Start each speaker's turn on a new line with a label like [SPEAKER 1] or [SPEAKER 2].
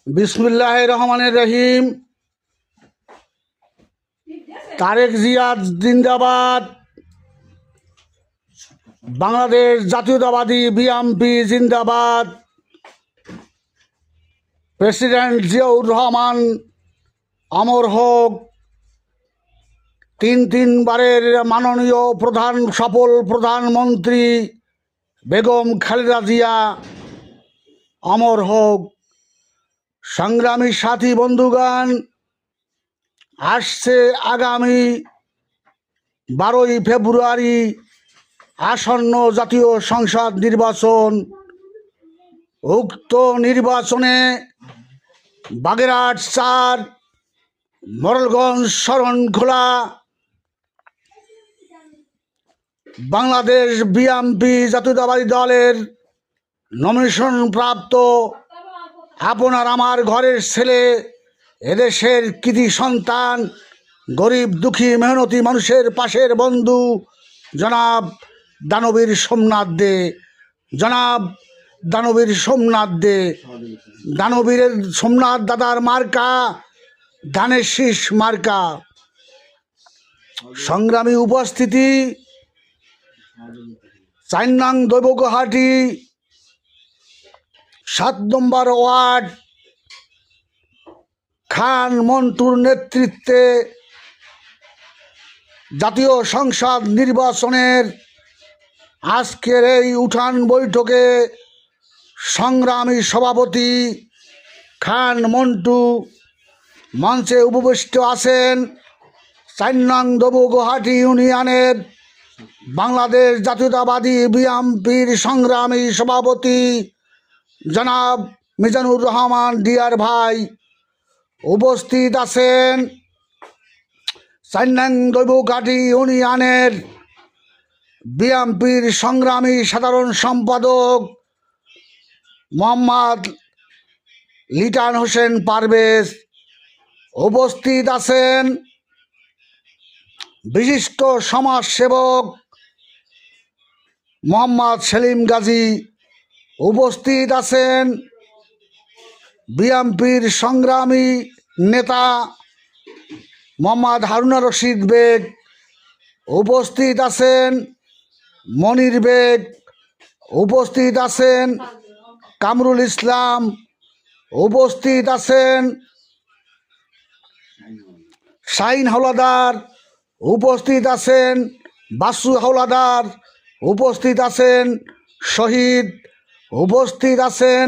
[SPEAKER 1] বিসমিল্লাহির রহমানির রহিম। তারেক জিয়া জিন্দাবাদ। বাংলাদেশ জাতীয়তাবাদী বিএনপি জিন্দাবাদ। প্রেসিডেন্ট জিয়াউর রহমান অমর হোক। তিনবারের মাননীয় সফল প্রধানমন্ত্রী বেগম খালেদা জিয়া অমর হোক। সংগ্রামী সাথী বন্ধুগণ, আসছে আগামী 12ই ফেব্রুয়ারি আসন্ন জাতীয় সংসদ নির্বাচন। উক্ত নির্বাচনে বাগেরহাট 4, মোড়েলগঞ্জ, শরণখোলা বাংলাদেশ বিএনপি জাতীয়তাবাদী দলের নমিনেশন প্রাপ্ত আপনার আমার ঘরের ছেলে, এদেশের কৃতি সন্তান, গরিব দুঃখী মেহনতি মানুষের পাশের বন্ধু জনাব দানবীর সোমনাথ দে। দানবীরের সোমনাথ দাদার মার্কা ধানের শীষ মার্কা। সংগ্রামী উপস্থিতি, 4 নং দৈবগুয়াহাটি 7 নম্বর ওয়ার্ড খান মন্টুর নেতৃত্বে জাতীয় সংসদ নির্বাচনের আজকের এই উঠান বৈঠকে সংগ্রামী সভাপতি খান মন্টু মঞ্চে উপবিষ্ট আছেন। 4 নং দৈবগুয়াহাটি ইউনিয়নের বাংলাদেশ জাতীয়তাবাদী বিএনপির সংগ্রামী সভাপতি জনাব মিজানুর রহমান ডিয়ার ভাই উপস্থিত আছেন। 4 নং দৈবগুয়াহাটি ইউনিয়নের বিএনপির সংগ্রামী সাধারণ সম্পাদক মোহাম্মদ লিটন হোসেন পারভেজ উপস্থিত আছেন। বিশিষ্ট সমাজসেবক মোহাম্মদ সেলিম গাজী উপস্থিত আছেন। বিএনপির সংগ্রামী নেতা মোহাম্মদ হারুনা রশিদ বেগ উপস্থিত আছেন। মনির বেগ উপস্থিত আছেন। কামরুল ইসলাম উপস্থিত আছেন। শাহিন হাওলাদার উপস্থিত আছেন। বাসু হাওলাদার উপস্থিত আছেন। শহীদ উপস্থিত আছেন।